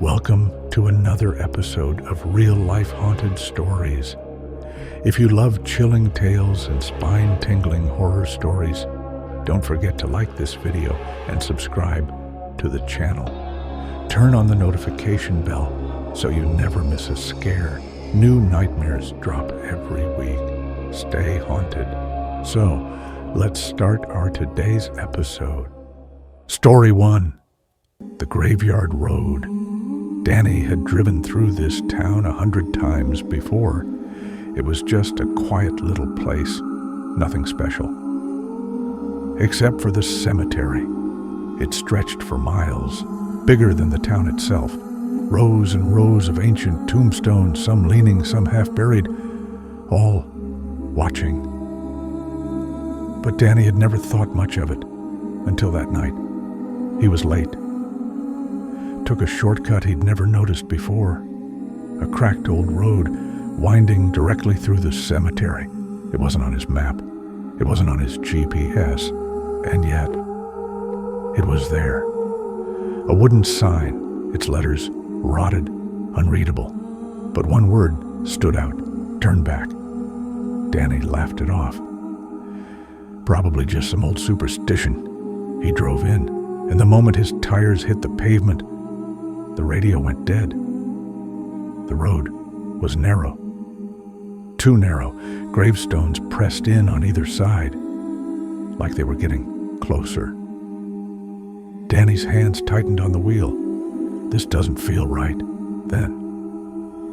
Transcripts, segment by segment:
Welcome to another episode of real-life haunted stories. If you love chilling tales and spine-tingling horror stories, don't forget to like this video and subscribe to the channel. Turn on the notification bell so you never miss a scare. New nightmares drop every week. Stay haunted. So, let's start our today's episode. Story 1. The Graveyard Road. Danny had driven through this town 100 times before. It was just a quiet little place, nothing special. Except for the cemetery. It stretched for miles, bigger than the town itself. Rows and rows of ancient tombstones, some leaning, some half-buried, all watching. But Danny had never thought much of it until that night. He was late. Took a shortcut he'd never noticed before. A cracked old road winding directly through the cemetery. It wasn't on his map. It wasn't on his GPS. And yet, it was there. A wooden sign, its letters rotted, unreadable. But one word stood out. Turn back. Danny laughed it off. Probably just some old superstition. He drove in, and the moment his tires hit the pavement, the radio went dead. The road was narrow. Too narrow. Gravestones pressed in on either side, like they were getting closer. Danny's hands tightened on the wheel. This doesn't feel right. Then,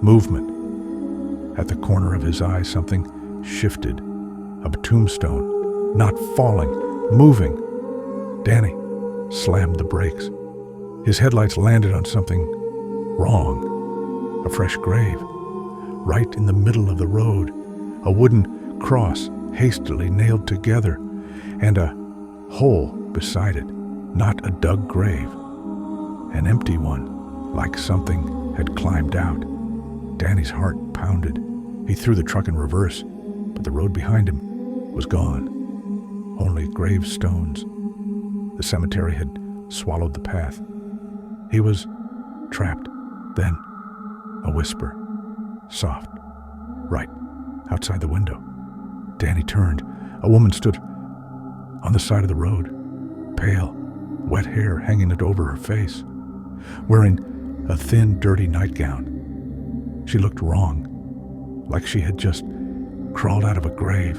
movement. At the corner of his eye, something shifted. A tombstone, not falling, moving. Danny slammed the brakes. His headlights landed on something wrong. A fresh grave. Right in the middle of the road. A wooden cross hastily nailed together. And a hole beside it. Not a dug grave. An empty one, like something had climbed out. Danny's heart pounded. He threw the truck in reverse, but the road behind him was gone. Only gravestones. The cemetery had swallowed the path. He was trapped. Then, a whisper. Soft. Right outside the window. Danny turned. A woman stood on the side of the road. Pale, wet hair hanging it over her face. Wearing a thin, dirty nightgown. She looked wrong. Like she had just crawled out of a grave.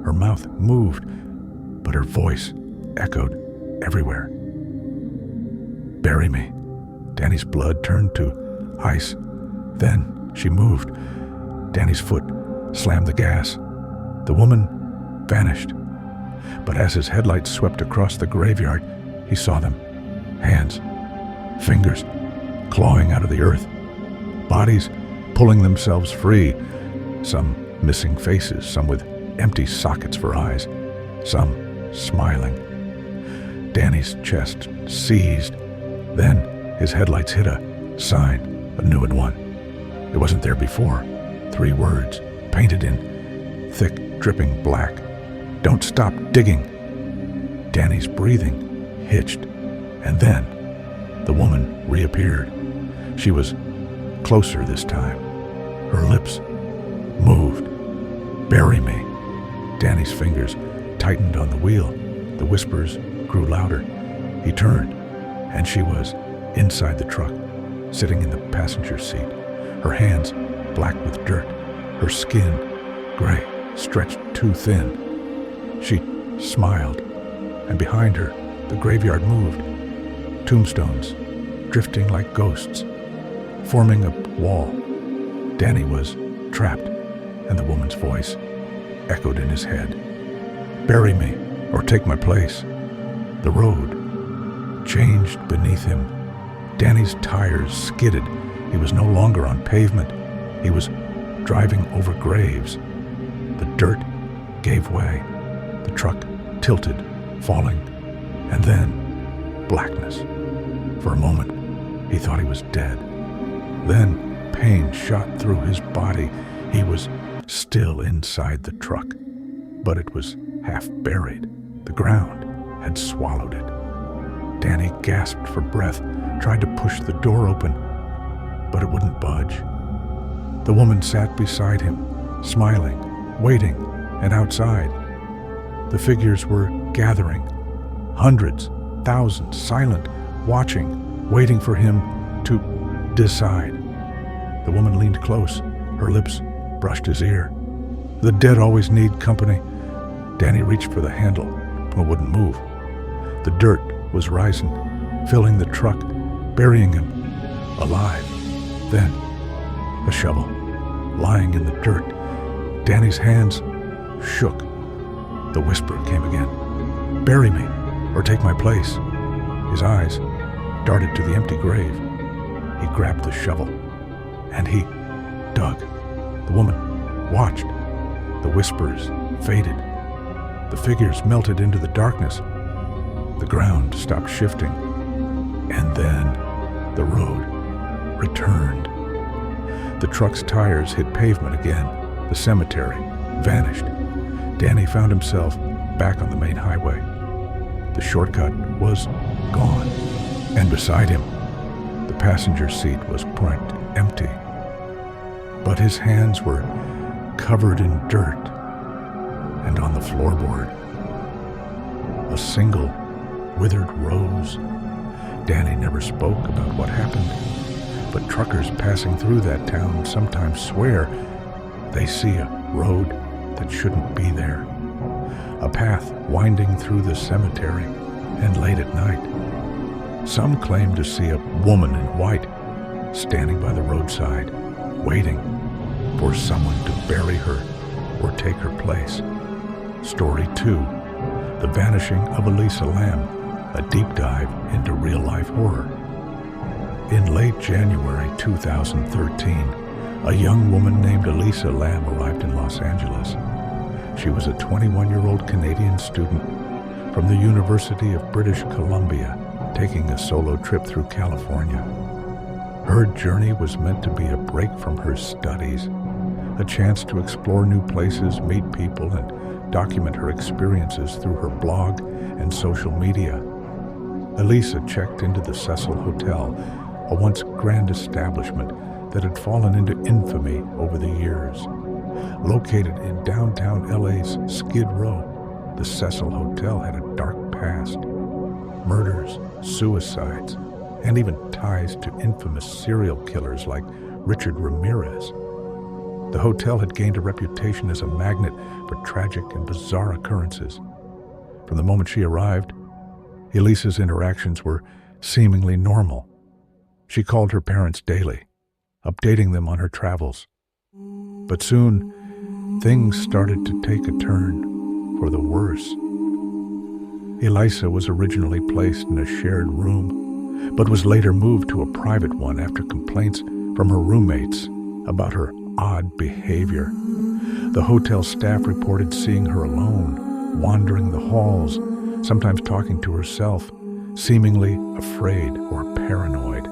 Her mouth moved, but her voice echoed everywhere. Bury me. Danny's blood turned to ice. Then she moved. Danny's foot slammed the gas. The woman vanished. But as his headlights swept across the graveyard, he saw them. Hands, fingers, clawing out of the earth. Bodies pulling themselves free. Some missing faces, some with empty sockets for eyes, some smiling. Danny's chest seized. Then his headlights hit a sign, a new one. It wasn't there before. 3 words, painted in thick, dripping black. Don't stop digging. Danny's breathing hitched, and then the woman reappeared. She was closer this time. Her lips moved. Bury me. Danny's fingers tightened on the wheel. The whispers grew louder. He turned, and she was inside the truck, sitting in the passenger seat. Her hands black with dirt. Her skin gray, stretched too thin. She smiled, and behind her, the graveyard moved. Tombstones, drifting like ghosts, forming a wall. Danny was trapped, and the woman's voice echoed in his head. Bury me, or take my place. The road changed beneath him. Danny's tires skidded. He was no longer on pavement. He was driving over graves. The dirt gave way. The truck tilted, falling, and then blackness. For a moment, he thought he was dead. Then pain shot through his body. He was still inside the truck, but it was half buried. The ground had swallowed it. Danny gasped for breath, tried to push the door open, but it wouldn't budge. The woman sat beside him, smiling, waiting, and outside. The figures were gathering, hundreds, thousands, silent, watching, waiting for him to decide. The woman leaned close. Her lips brushed his ear. The dead always need company. Danny reached for the handle, but wouldn't move. The dirt was rising, filling the truck, burying him alive. Then, a shovel, lying in the dirt. Danny's hands shook. The whisper came again. "Bury me, or take my place." His eyes darted to the empty grave. He grabbed the shovel, and he dug. The woman watched. The whispers faded. The figures melted into the darkness. The ground stopped shifting. And then the road returned. The truck's tires hit pavement again. The cemetery vanished. Danny found himself back on the main highway. The shortcut was gone. And beside him, the passenger seat was parked empty. But his hands were covered in dirt, and on the floorboard, a single withered rose. Danny never spoke about what happened, but truckers passing through that town sometimes swear they see a road that shouldn't be there, a path winding through the cemetery and late at night. Some claim to see a woman in white standing by the roadside, waiting for someone to bury her or take her place. Story 2, The Vanishing of Elisa Lamb, a deep dive into real-life horror. In late January 2013, a young woman named Elisa Lamb arrived in Los Angeles. She was a 21-year-old Canadian student from the University of British Columbia, taking a solo trip through California. Her journey was meant to be a break from her studies, a chance to explore new places, meet people, and document her experiences through her blog and social media. Elisa checked into the Cecil Hotel, a once grand establishment that had fallen into infamy over the years. Located in downtown LA's Skid Row, the Cecil Hotel had a dark past. Murders, suicides, and even ties to infamous serial killers like Richard Ramirez. The hotel had gained a reputation as a magnet for tragic and bizarre occurrences. From the moment she arrived, Elisa's interactions were seemingly normal. She called her parents daily, updating them on her travels. But soon, things started to take a turn for the worse. Elisa was originally placed in a shared room, but was later moved to a private one after complaints from her roommates about her odd behavior. The hotel staff reported seeing her alone, wandering the halls, sometimes talking to herself, seemingly afraid or paranoid.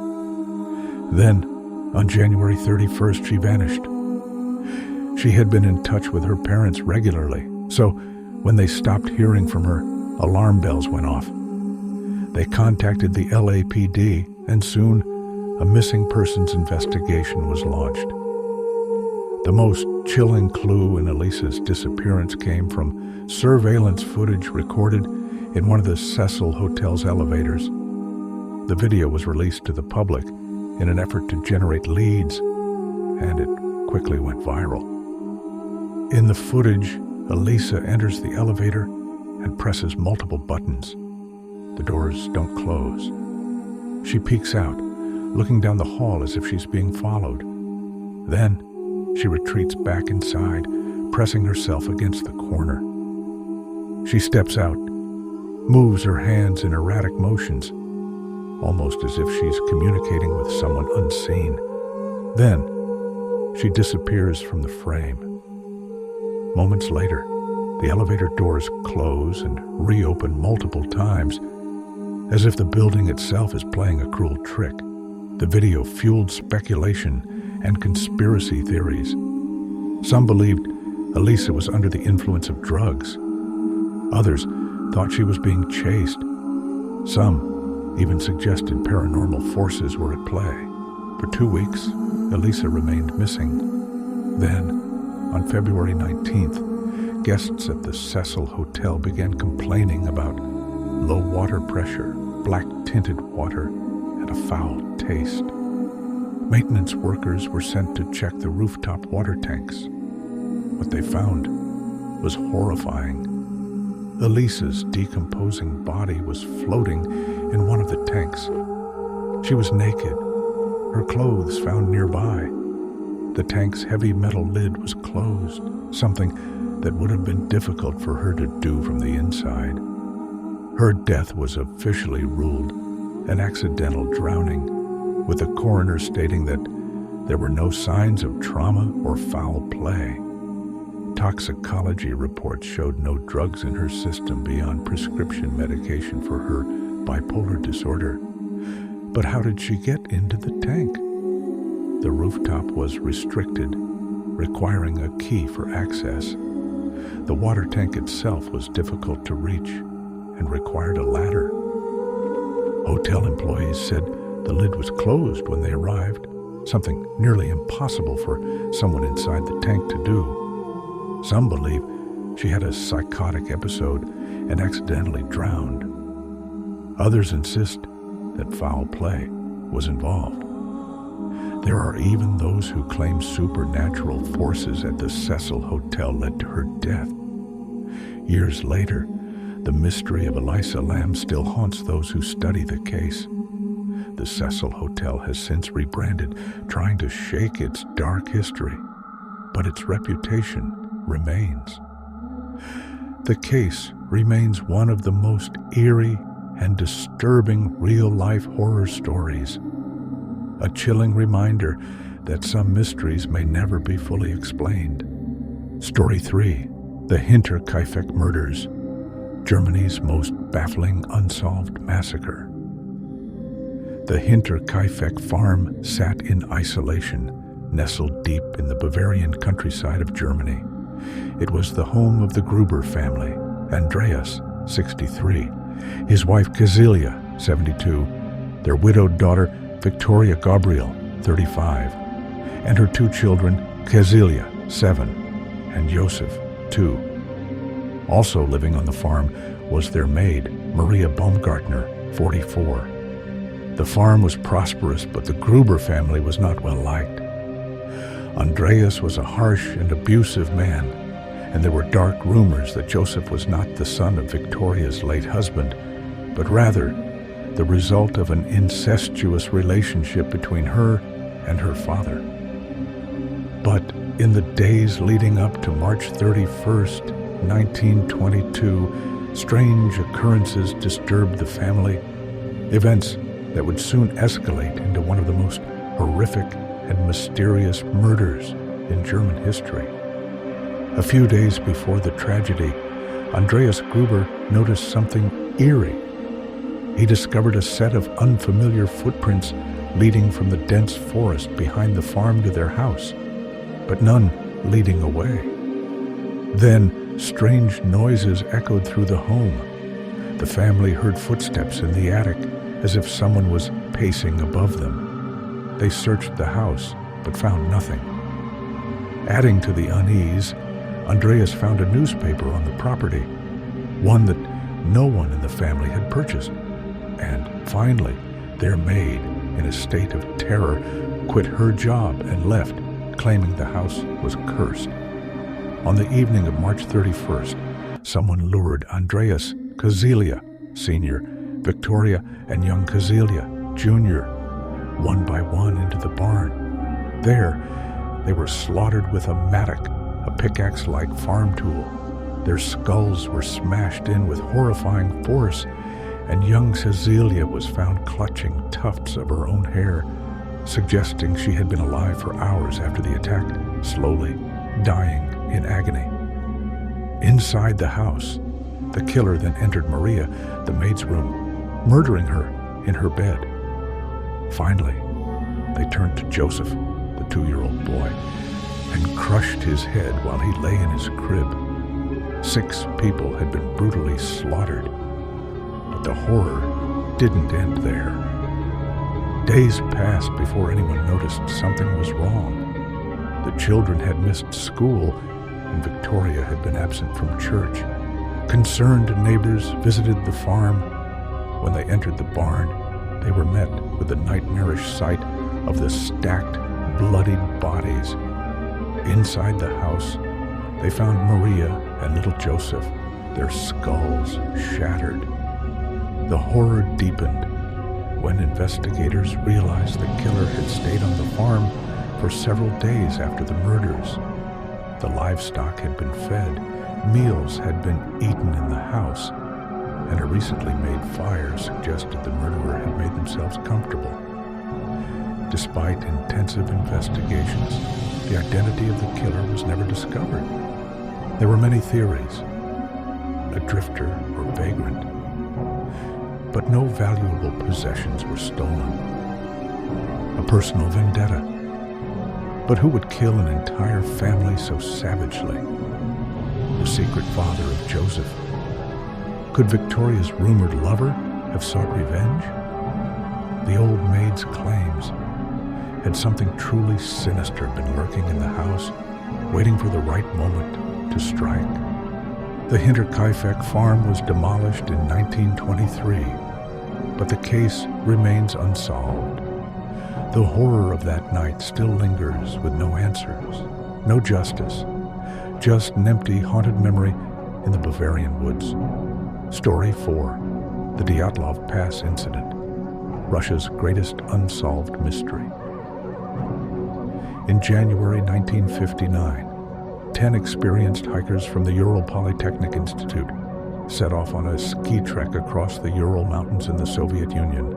Then, on January 31st, she vanished. She had been in touch with her parents regularly, so when they stopped hearing from her, alarm bells went off. They contacted the LAPD, and soon a missing persons investigation was launched. The most chilling clue in Elisa's disappearance came from surveillance footage recorded in one of the Cecil Hotel's elevators. The video was released to the public in an effort to generate leads, and it quickly went viral. In the footage, Elisa enters the elevator and presses multiple buttons. The doors don't close. She peeks out, looking down the hall as if she's being followed. Then, she retreats back inside, pressing herself against the corner. She steps out, moves her hands in erratic motions, almost as if she's communicating with someone unseen. Then, she disappears from the frame. Moments later, the elevator doors close and reopen multiple times, as if the building itself is playing a cruel trick. The video fueled speculation and conspiracy theories. Some believed Elisa was under the influence of drugs. Others thought she was being chased. Some even suggested paranormal forces were at play. For 2 weeks, Elisa remained missing. Then, on February 19th, guests at the Cecil Hotel began complaining about low water pressure, black-tinted water, and a foul taste. Maintenance workers were sent to check the rooftop water tanks. What they found was horrifying. Elisa's decomposing body was floating in one of the tanks. She was naked, her clothes found nearby. The tank's heavy metal lid was closed, something that would have been difficult for her to do from the inside. Her death was officially ruled an accidental drowning, with the coroner stating that there were no signs of trauma or foul play. Toxicology reports showed no drugs in her system beyond prescription medication for her bipolar disorder. But how did she get into the tank? The rooftop was restricted, requiring a key for access. The water tank itself was difficult to reach and required a ladder. Hotel employees said the lid was closed when they arrived, something nearly impossible for someone inside the tank to do. Some believe she had a psychotic episode and accidentally drowned. Others insist that foul play was involved. There are even those who claim supernatural forces at the Cecil Hotel led to her death. Years later, the mystery of Elisa Lam still haunts those who study the case. The Cecil Hotel has since rebranded, trying to shake its dark history, but its reputation remains. The case remains one of the most eerie and disturbing real-life horror stories, a chilling reminder that some mysteries may never be fully explained. Story 3, The Hinterkaifeck Murders, Germany's most baffling unsolved massacre. The Hinterkaifeck farm sat in isolation, nestled deep in the Bavarian countryside of Germany. It was the home of the Gruber family, Andreas, 63, his wife Cecilia, 72, their widowed daughter Victoria Gabriel, 35, and her 2 children, Cecilia, 7, and Joseph, 2. Also living on the farm was their maid, Maria Baumgartner, 44. The farm was prosperous, but the Gruber family was not well liked. Andreas was a harsh and abusive man, and there were dark rumors that Joseph was not the son of Victoria's late husband, but rather the result of an incestuous relationship between her and her father. But in the days leading up to March 31st, 1922, strange occurrences disturbed the family, events that would soon escalate into one of the most horrific and mysterious murders in German history. A few days before the tragedy, Andreas Gruber noticed something eerie. He discovered a set of unfamiliar footprints leading from the dense forest behind the farm to their house, but none leading away. Then, strange noises echoed through the home. The family heard footsteps in the attic, as if someone was pacing above them. They searched the house, but found nothing. Adding to the unease, Andreas found a newspaper on the property, one that no one in the family had purchased. And finally, their maid, in a state of terror, quit her job and left, claiming the house was cursed. On the evening of March 31st, someone lured Andreas, Cecilia, Sr., Victoria, and young Cecilia, Jr., one by one into the barn. There, they were slaughtered with a mattock, a pickaxe-like farm tool. Their skulls were smashed in with horrifying force, and young Cecilia was found clutching tufts of her own hair, suggesting she had been alive for hours after the attack, slowly dying in agony. Inside the house, the killer then entered Maria, the maid's room, murdering her in her bed. Finally, they turned to Joseph, the 2-year-old boy, and crushed his head while he lay in his crib. 6 people had been brutally slaughtered, but the horror it didn't end there. Days passed before anyone noticed something was wrong. The children had missed school, and Victoria had been absent from church. Concerned neighbors visited the farm. When they entered the barn, they were met with the nightmarish sight of the stacked, bloodied bodies. Inside the house, they found Maria and little Joseph, their skulls shattered. The horror deepened when investigators realized the killer had stayed on the farm for several days after the murders. The livestock had been fed, meals had been eaten in the house, and a recently made fire suggested the murderer had made themselves comfortable. Despite intensive investigations, the identity of the killer was never discovered. There were many theories, a drifter or vagrant, but no valuable possessions were stolen. A personal vendetta, but who would kill an entire family so savagely? The secret father of Joseph. Could Victoria's rumored lover have sought revenge? The old maid's claims. Had something truly sinister been lurking in the house, waiting for the right moment to strike? The Hinterkaifeck farm was demolished in 1923, but the case remains unsolved. The horror of that night still lingers with no answers, no justice, just an empty, haunted memory in the Bavarian woods. Story 4, the Dyatlov Pass Incident, Russia's greatest unsolved mystery. In January 1959, 10 experienced hikers from the Ural Polytechnic Institute set off on a ski trek across the Ural Mountains in the Soviet Union.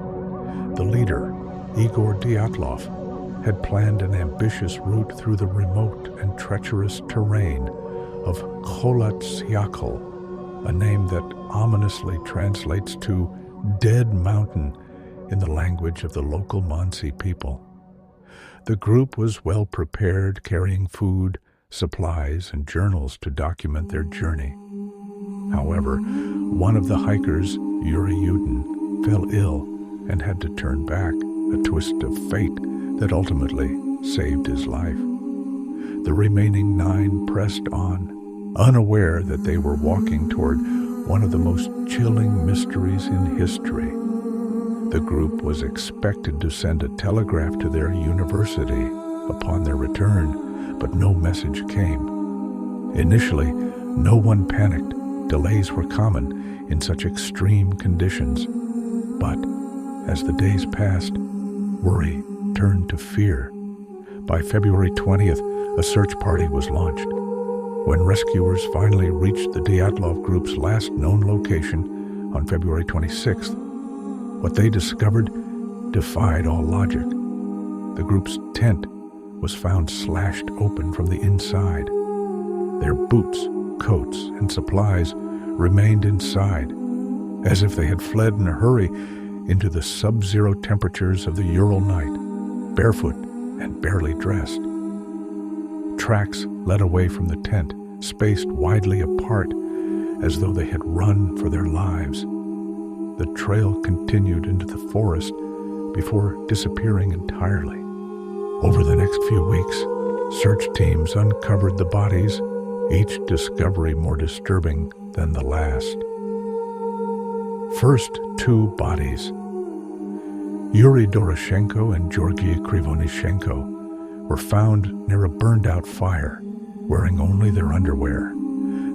The leader, Igor Dyatlov, had planned an ambitious route through the remote and treacherous terrain of Kholat-Syakhl, a name that ominously translates to Dead Mountain in the language of the local Mansi people. The group was well prepared, carrying food, supplies, and journals to document their journey. However, one of the hikers, Yuri Yudin, fell ill and had to turn back, a twist of fate that ultimately saved his life. The remaining 9 pressed on, unaware that they were walking toward one of the most chilling mysteries in history. The group was expected to send a telegraph to their university upon their return, but no message came. Initially, no one panicked. Delays were common in such extreme conditions. But as the days passed, worry turned to fear. By February 20th, a search party was launched. When rescuers finally reached the Dyatlov group's last known location on February 26th, what they discovered defied all logic. The group's tent was found slashed open from the inside. Their boots, coats, and supplies remained inside, as if they had fled in a hurry into the sub-zero temperatures of the Ural night, barefoot and barely dressed. Tracks led away from the tent, spaced widely apart, as though they had run for their lives. The trail continued into the forest before disappearing entirely. Over the next few weeks, search teams uncovered the bodies, each discovery more disturbing than the last. First, 2 bodies. Yuri Doroshenko and Georgy Krivonishenko were found near a burned-out fire, wearing only their underwear.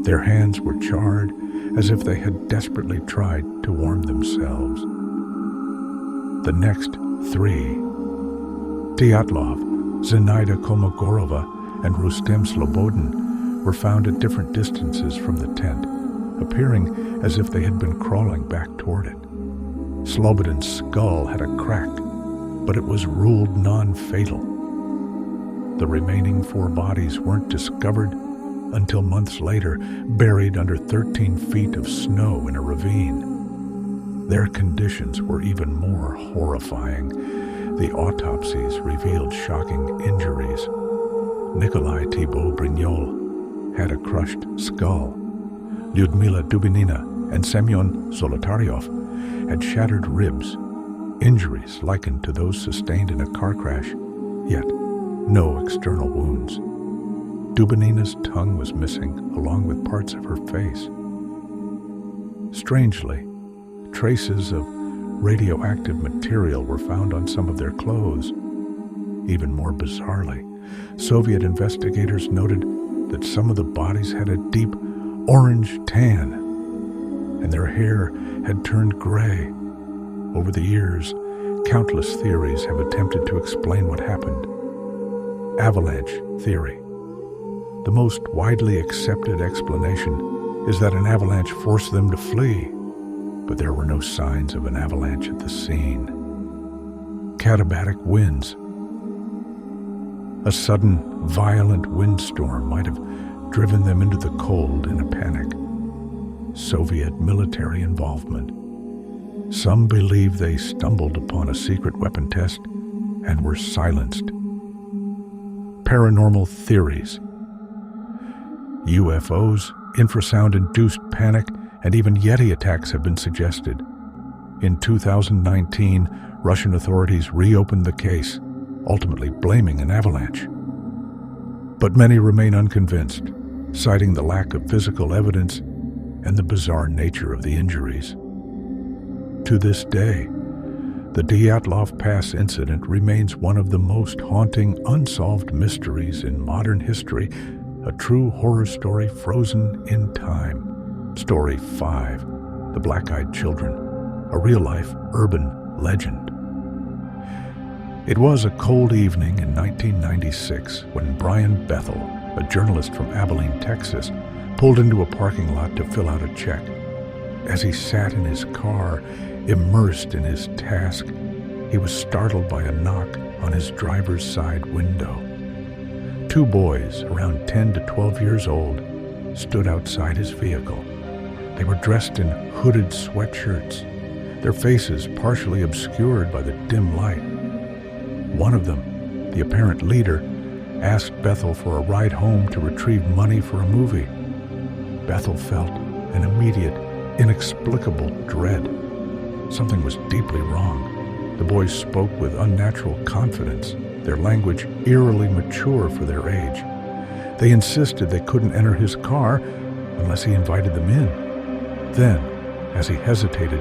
Their hands were charred, as if they had desperately tried to warm themselves. The next 3, Dyatlov, Zenaida Kolmogorova, and Rustem Slobodin, were found at different distances from the tent, appearing as if they had been crawling back toward it. Slobodin's skull had a crack, but it was ruled non-fatal. The remaining 4 bodies weren't discovered until months later, buried under 13 feet of snow in a ravine. Their conditions were even more horrifying. The autopsies revealed shocking injuries. Nikolai Thibault Brignol had a crushed skull. Lyudmila Dubinina and Semyon Zolotaryov had shattered ribs, injuries likened to those sustained in a car crash, yet no external wounds. Dubonina's tongue was missing, along with parts of her face. Strangely, traces of radioactive material were found on some of their clothes. Even more bizarrely, Soviet investigators noted that some of the bodies had a deep orange tan, and their hair had turned gray. Over the years, countless theories have attempted to explain what happened. Avalanche theory. The most widely accepted explanation is that an avalanche forced them to flee, but there were no signs of an avalanche at the scene. Katabatic winds. A sudden, violent windstorm might have driven them into the cold in a panic. Soviet military involvement. Some believe they stumbled upon a secret weapon test and were silenced. Paranormal theories. UFOs, infrasound-induced panic, and even Yeti attacks have been suggested. In 2019, Russian authorities reopened the case, ultimately blaming an avalanche. But many remain unconvinced, citing the lack of physical evidence and the bizarre nature of the injuries. To this day, the Dyatlov Pass incident remains one of the most haunting unsolved mysteries in modern history, a true horror story frozen in time. Story 5, The Black-Eyed Children, a real-life urban legend. It was a cold evening in 1996 when Brian Bethel, a journalist from Abilene, Texas, pulled into a parking lot to fill out a check. As he sat in his car, immersed in his task, he was startled by a knock on his driver's side window. Two boys, around 10 to 12 years old, stood outside his vehicle. They were dressed in hooded sweatshirts, their faces partially obscured by the dim light. One of them, the apparent leader, asked Bethel for a ride home to retrieve money for a movie. Bethel felt an immediate, inexplicable dread. Something was deeply wrong. The boys spoke with unnatural confidence, their language eerily mature for their age. They insisted they couldn't enter his car unless he invited them in. Then, as he hesitated,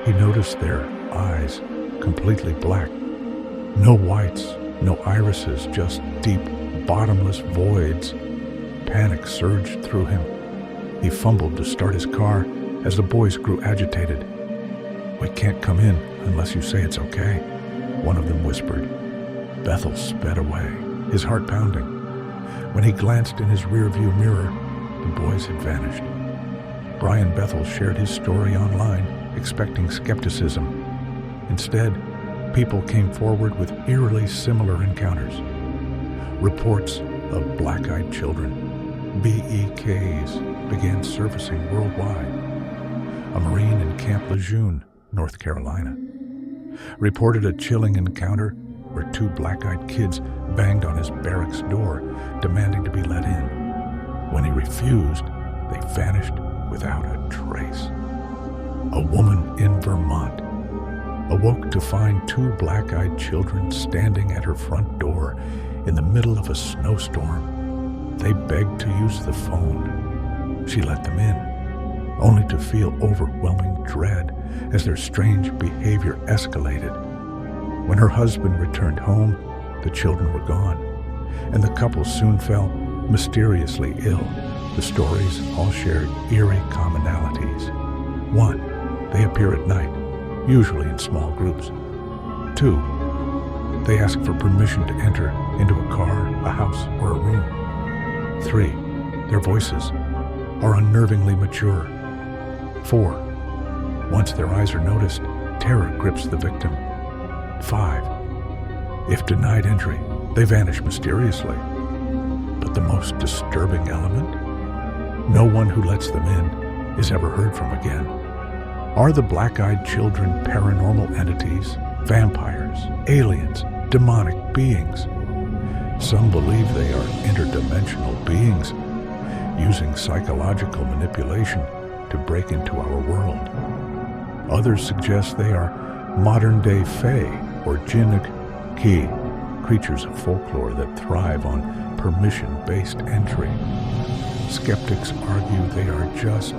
he noticed their eyes completely black. No whites, no irises, just deep, bottomless voids. Panic surged through him. He fumbled to start his car as the boys grew agitated. "We can't come in unless you say it's okay," one of them whispered. Bethel sped away, his heart pounding. When he glanced in his rearview mirror, the boys had vanished. Brian Bethel shared his story online, expecting skepticism. Instead, people came forward with eerily similar encounters. Reports of black-eyed children, BEKs, began surfacing worldwide. A Marine in Camp Lejeune, North Carolina, reported a chilling encounter where two black-eyed kids banged on his barracks door, demanding to be let in. When he refused, they vanished without a trace. A woman in Vermont awoke to find two black-eyed children standing at her front door in the middle of a snowstorm. They begged to use the phone. She let them in, only to feel overwhelming dread as their strange behavior escalated. When her husband returned home, the children were gone, and the couple soon fell mysteriously ill. The stories all shared eerie commonalities. 1, they appear at night, usually in small groups. 2, they ask for permission to enter into a car, a house, or a room. 3, their voices are unnervingly mature. 4, once their eyes are noticed, terror grips the victim. 5, if denied entry, they vanish mysteriously. But the most disturbing element? No one who lets them in is ever heard from again. Are the black-eyed children paranormal entities, vampires, aliens, demonic beings? Some believe they are interdimensional beings, using psychological manipulation to break into our world. Others suggest they are modern-day fae or Ki, creatures of folklore that thrive on permission-based entry. Skeptics argue they are just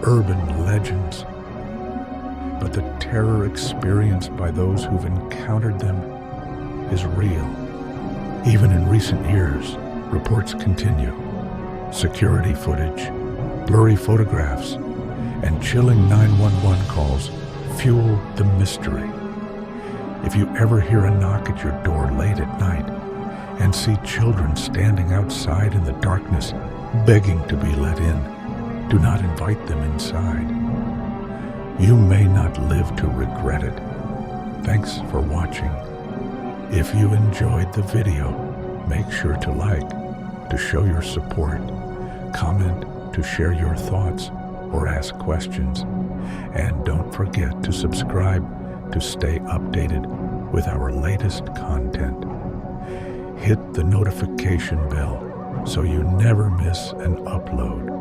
urban legends, but the terror experienced by those who've encountered them is real. Even in recent years, reports continue. Security footage, blurry photographs, and chilling 911 calls fuel the mystery. If you ever hear a knock at your door late at night and see children standing outside in the darkness begging to be let in, do not invite them inside. You may not live to regret it. Thanks for watching. If you enjoyed the video, make sure to like to show your support, comment to share your thoughts or ask questions, and don't forget to subscribe to stay updated with our latest content. Hit the notification bell so you never miss an upload.